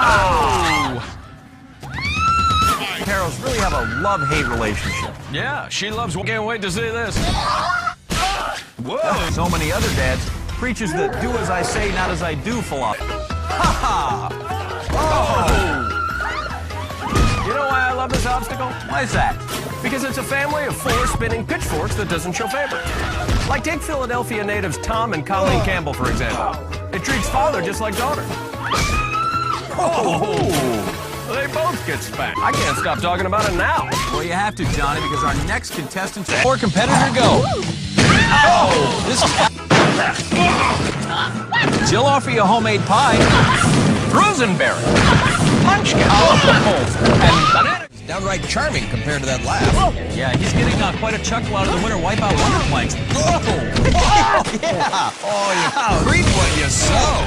Oh! Carol's really have a love-hate relationship. Yeah, she loves. Can't wait to see this. Whoa! So many other dads preaches the "do as I say, not as I do" philosophy. Ha ha! Oh! You know why I love this obstacle? Why is that? Because it's a family of 4 spinning pitchforks that doesn't show favor. Like take Philadelphia natives Tom and Colleen Campbell, for example. It treats father just like daughter. Oh! They both get spanked. I can't stop talking about it now. Well, you have to, Johnny, because our next contestant... Or competitor, go. Oh! This is... She'll offer you a homemade pie. Rosenberry. Munchkin. Oh! And banana. Downright charming compared to that laugh. Yeah, he's getting quite a chuckle out of the winter wipeout wonder planks. Oh! Yeah! Oh, you reap what you sow.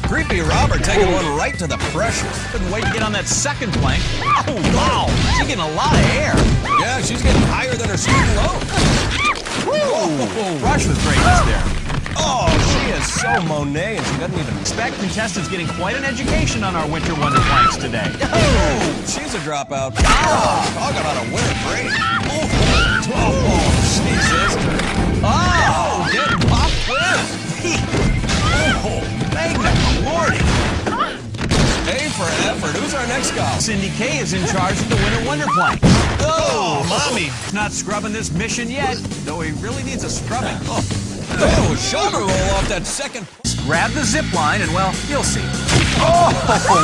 Creepy Robert taking one right to the pressure. Couldn't wait to get on that second plank. Oh, wow! She's getting a lot of air. Yeah, she's getting higher than her student loan. Whoa! Rush with greatness there. Oh, she is so Monet, and she doesn't even Expect contestants getting quite an education on our winter wonder planks today. Oh, she's a dropout. Oh, talk about a winter break. Oh, Jesus. Oh, getting pop quiz. Oh, Lordy. A for effort. Who's our next guy? Cindy K is in charge of the winter wonder plank. Oh, Mommy, not scrubbing this mission yet, though he really needs a scrubbing. Oh, shoulder roll off that second. Grab the zip line and, well, you'll see. Oh,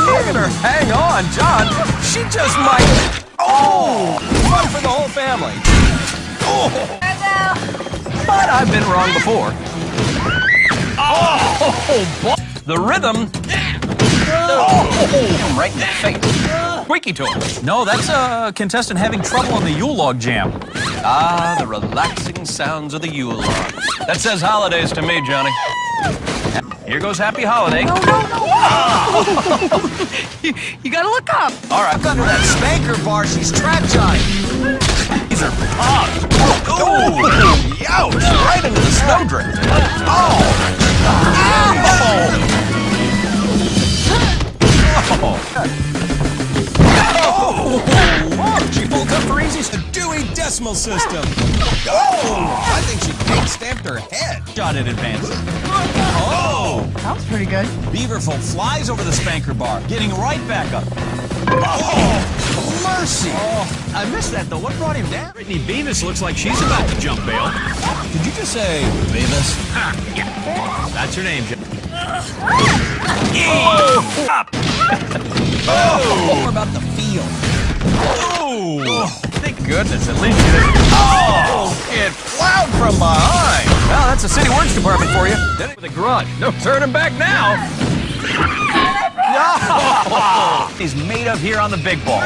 look at her. Hang on, John. She just might. Oh, fun for the whole family. Oh. But I've been wrong before. Oh, boy. The rhythm. Oh, right in the face. Squeaky toe. No, that's a contestant having trouble on the Yule log jam. Ah, the relaxing sounds of the Yule log. That says holidays to me, Johnny. Here goes Happy Holiday. No. You gotta look up. All right, under that spanker bar, she's trapped, Johnny. These are popped. Oh, youch! Right into the snowdrift. Oh! Oh! She folds up for easy. The Dewey Decimal System. Oh! I think she paint stamped her head. Shot in advance. Oh! That was pretty good. Beaverful flies over the spanker bar, getting right back up. Oh! Mercy! Oh, I missed that, though. What brought him down? Brittany Beavis looks like she's about to jump bail. Did you just say Beavis? That's her name, Jim. Oh! Up! Oh! More about the feel. Oh! Thank goodness, at least you didn't. Oh! It plowed from behind. Well, that's the city works department for you. Did it with a grunt. No turning back now. No! He's made of here on the big ball.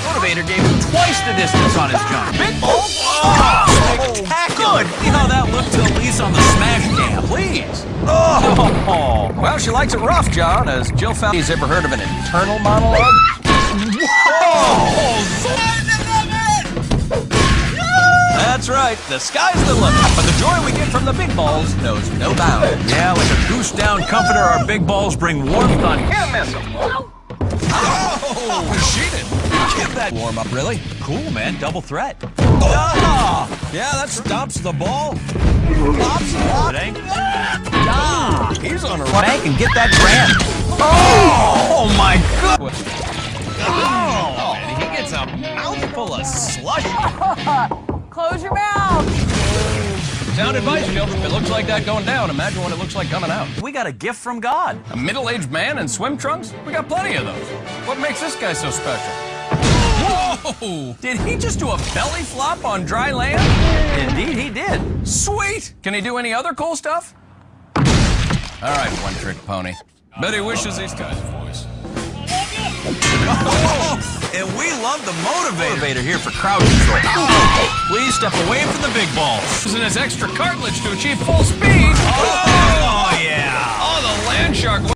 Motivator gave him twice the distance on his jump. Big ball? Spectacular! See how that looked to Elise on the smash cam, please. Oh! Well, she likes it rough, John, as Jill found. He's ever heard of an internal monologue? Whoa! That's right. The sky's the limit. But the joy we get from the big balls knows no bounds. Yeah, like a goose down comforter, our big balls bring warmth on. Can't miss them. Oh! She didn't give that warm up, really? Cool, man. Double threat. Ah! Yeah, that stops the ball. Pops it up. Today? Ah! He's on a Bank and get that grand. Oh my God! Oh, man, he gets a mouthful of slush. Close your mouth. Sound advice, Jill. If it looks like that going down, imagine what it looks like coming out. We got a gift from God. A middle-aged man in swim trunks? We got plenty of those. What makes this guy so special? Whoa! Did he just do a belly flop on dry land? Indeed, he did. Sweet! Can he do any other cool stuff? All right, one-trick pony. Bet he wishes these guys' voice. And we love the motivator here for crowd control. Please step away from the big balls. Using his extra cartilage to achieve full speed. Oh, yeah. Oh, the land shark.